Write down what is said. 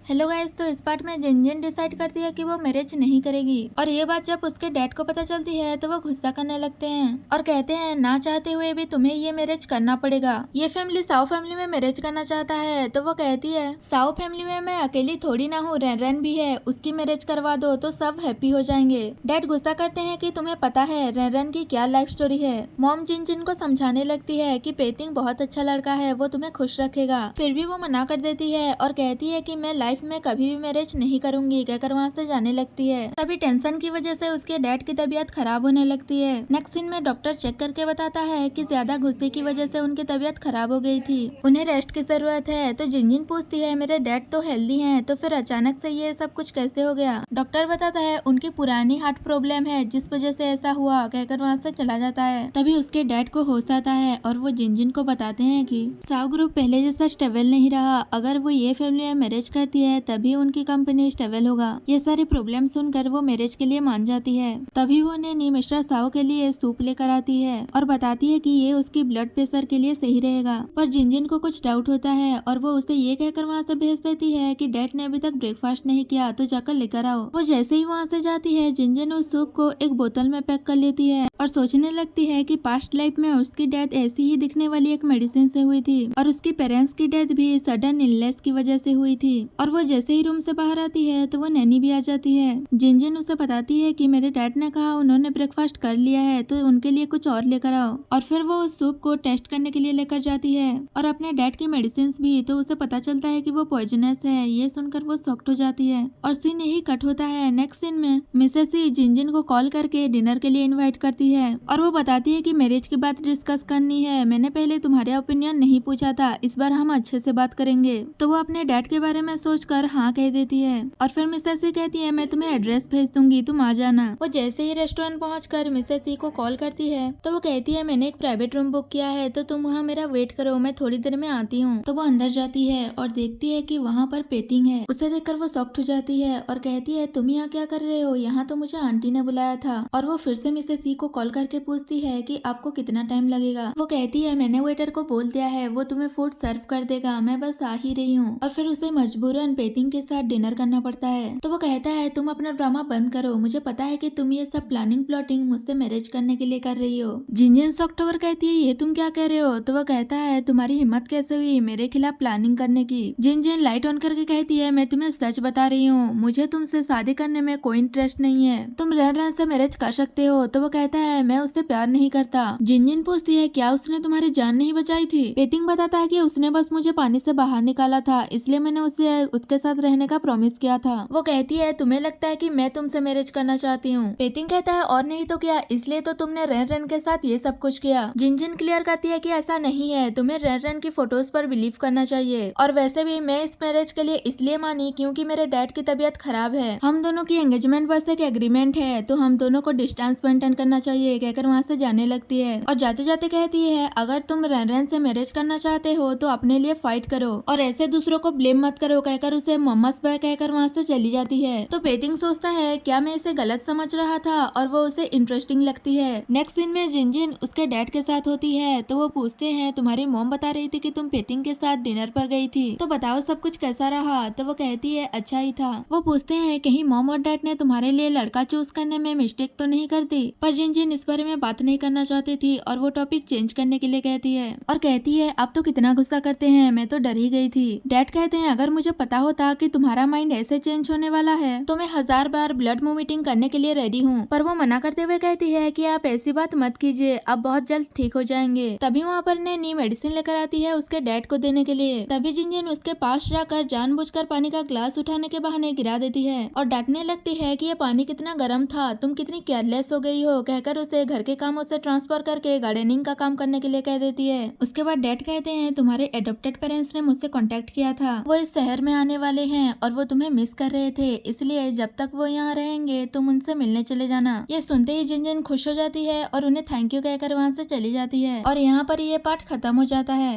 Hello guys, तो इस part में जिनजिन डिसाइड करती है कि वो मैरिज नहीं करेगी और ये बात जब उसके डैड को पता चलती है तो वो गुस्सा करने लगते हैं और कहते हैं ना चाहते हुए भी तुम्हें ये मैरिज करना पड़ेगा। ये फैमिली साओ फैमिली में मैरिज करना चाहता है तो वो कहती है साओ फैमिली में मैं अकेली थोड़ी ना हूँ, रेन भी है, उसकी मैरिज करवा दो तो सब हैप्पी हो जाएंगे। डैड गुस्सा करते हैं कि तुम्हें पता है रेन की क्या लाइफ स्टोरी है। मॉम जिनजिन को समझाने लगती है कि पेटिंग बहुत अच्छा लड़का है, वो तुम्हें खुश रखेगा, फिर भी वो मना कर देती है और कहती है कि मैं लाइफ में कभी भी मैरिज नहीं करूंगी कहकर वहाँ से जाने लगती है। तभी टेंशन की वजह से उसके डैड की तबीयत खराब होने लगती है। नेक्स्ट सीन में डॉक्टर चेक करके बताता है कि ज्यादा गुस्से की वजह से उनकी तबीयत खराब हो गई थी, उन्हें रेस्ट की जरूरत है। तो जिनजिन पूछती है मेरे डैड तो हेल्दी हैं, तो फिर अचानक से ये सब कुछ कैसे हो गया। डॉक्टर बताता है उनकी पुरानी हार्ट प्रॉब्लम है जिस वजह से ऐसा हुआ कहकर वहाँ से चला जाता है। तभी उसके डैड को होश आता है और वो जिनजिन को बताते हैं कि साओ ग्रुप पहले जैसा स्टेबल नहीं रहा, अगर वो ये फैमिली में मैरिज करती है तभी उनकी कंपनी स्टेबल होगा। ये सारी प्रॉब्लम सुनकर वो मैरिज के लिए मान जाती है। तभी वो नैनी मिस्टर साओ के लिए सूप लेकर आती है और बताती है कि ये उसकी ब्लड प्रेशर के लिए सही रहेगा। पर जिनजिन को कुछ डाउट होता है और वो उसे ये कहकर वहाँ से भेज देती है कि डैड ने अभी तक ब्रेकफास्ट नहीं किया तो जाकर लेकर आओ। वो जैसे ही वहाँ से जाती है जिनजिन उस सूप को एक बोतल में पैक कर लेती है और सोचने लगती है कि पास्ट लाइफ में उसकी डेथ ऐसी ही दिखने वाली एक मेडिसिन से हुई थी और उसकी पेरेंट्स की डेथ भी सडन इलनेस की वजह से हुई थी। और वो जैसे ही रूम से बाहर आती है तो वो नैनी भी आ जाती है। जिनजिन उसे बताती है कि मेरे डैड ने कहा उन्होंने ब्रेकफास्ट कर लिया है तो उनके लिए कुछ और लेकर आओ। और फिर वो उस सूप को टेस्ट करने के लिए लेकर जाती है और अपने डैड की मेडिसिन भी। तो उसे पता चलता है कि वो पॉइजनस है। ये सुनकर वो शॉक्ड हो जाती है और सीन यही कट होता है। नेक्स्ट सीन में मिसेस सी जिनजिन को कॉल करके डिनर के लिए इन्वाइट करती है और वो बताती है कि मैरिज की बात डिस्कस करनी है, मैंने पहले तुम्हारे ओपिनियन नहीं पूछा था, इस बार हम अच्छे से बात करेंगे। तो वो अपने डैड के बारे में सोचकर हाँ कह देती है और फिर मिसेस सी कहती है मैं तुम्हें एड्रेस भेज दूंगी, तुम आ जाना। वो जैसे ही रेस्टोरेंट पहुंचकर मिसेस सी को कॉल करती है तो वो कहती है मैंने एक प्राइवेट रूम बुक किया है तो तुम वहाँ मेरा वेट करो, मैं थोड़ी देर में आती हूँ। तो वो अंदर जाती है और देखती है कि वहाँ पर पेटिंग है। उसे देखकर वो शॉक्ड हो जाती है और कहती है तुम यहाँ क्या कर रहे हो, यहाँ तो मुझे आंटी ने बुलाया था। और वो फिर से मिसेस सी को कॉल करके पूछती है कि आपको कितना टाइम लगेगा। वो कहती है मैंने वेटर को बोल दिया है, वो तुम्हें फूड सर्व कर देगा, मैं बस आ ही रही हूँ। और फिर उसे मजबूरन पेटिंग के साथ डिनर करना पड़ता है। तो वो कहता है तुम अपना ड्रामा बंद करो, मुझे पता है कि तुम ये सब प्लानिंग प्लॉटिंग मुझसे मैरिज करने के लिए कर रही हो। जिनजिन शॉक्ड होकर कहती है ये तुम क्या कह रहे हो। तो वो कहता है तुम्हारी हिम्मत कैसे हुई मेरे खिलाफ प्लानिंग करने की। जिनजिन लाइट ऑन करके कहती है मैं तुम्हें सच बता रही हूँ, मुझे तुमसे शादी करने में कोई इंटरेस्ट नहीं है, तुम रेन से मैरिज कर सकते हो। तो वो कहता है मैं उससे प्यार नहीं करता। जिनजिन पूछती है क्या उसने तुम्हारी जान नहीं बचाई थी। पेटिंग बताता है कि उसने बस मुझे पानी से बाहर निकाला था, इसलिए मैंने उसे उसके साथ रहने का प्रॉमिस किया था। वो कहती है तुम्हें लगता है कि मैं तुमसे मैरिज करना चाहती हूँ। पेटिंग कहता है और नहीं तो क्या, इसलिए तो तुमने रेन के साथ ये सब कुछ किया। जिनजिन क्लियर करती है कि ऐसा नहीं है, तुम्हें रेन की फोटोज पर बिलीव करना चाहिए। और वैसे भी मैं इस मैरिज के लिए इसलिए मानी क्योंकि मेरे डैड की तबीयत खराब है, हम दोनों की एंगेजमेंट बस एक एग्रीमेंट है, तो हम दोनों को डिस्टेंस मेंटेन करना चाहिए कहकर वहाँ से जाने लगती है। और जाते जाते कहती है अगर तुम रेन से मैरिज करना चाहते हो तो अपने लिए फाइट करो और ऐसे दूसरों को ब्लेम मत करो कहकर उसे मम्मस बॉय कहकर वहाँ से चली जाती है। तो पेटिंग सोचता है क्या मैं इसे गलत समझ रहा था और वो उसे इंटरेस्टिंग लगती है। नेक्स्ट सीन में जिनजिन उसके डैड के साथ होती है तो वो पूछते हैं तुम्हारी मॉम बता रही थी कि तुम पेटिंग के साथ डिनर पर गई थी, तो बताओ सब कुछ कैसा रहा। तो वो कहती है अच्छा ही था। वो पूछते हैं कहीं मॉम और डैड ने तुम्हारे लिए लड़का चूज करने में मिस्टेक तो नहीं कर दी। पर जिनजिन इस बारे में बात नहीं करना चाहती थी और वो टॉपिक चेंज करने के लिए कहती है और कहती है आप तो कितना गुस्सा करते हैं, मैं तो डर ही गई थी। डैड कहते हैं अगर मुझे पता होता कि तुम्हारा माइंड ऐसे चेंज होने वाला है तो मैं 1000 बार ब्लड वोमिटिंग करने के लिए रेडी हूँ। पर वो मना करते हुए कहती है कि आप ऐसी बात मत कीजिए, आप बहुत जल्द ठीक हो जाएंगे। तभी वहाँ पर नैनी मेडिसिन लेकर आती है उसके डैड को देने के लिए। तभी जिनजिन उसके पास जाकर जानबूझकर पानी का ग्लास उठाने के बहाने गिरा देती है और डांटने लगती है कि ये पानी कितना गर्म था, तुम कितनी केयरलेस हो गई हो कहकर उसे घर के कामों से ट्रांसफर करके गार्डनिंग का काम करने के लिए कह देती है। उसके बाद डैड कहते हैं तुम्हारे एडॉप्टेड पेरेंट्स ने मुझसे कांटेक्ट किया था, वो इस शहर में आने वाले हैं और वो तुम्हें मिस कर रहे थे, इसलिए जब तक वो यहाँ रहेंगे तुम उनसे मिलने चले जाना। ये सुनते ही जिनजिन खुश हो जाती है और उन्हें थैंक यू कहकर वहाँ से चली जाती है और यहाँ पर ये पार्ट खत्म हो जाता है।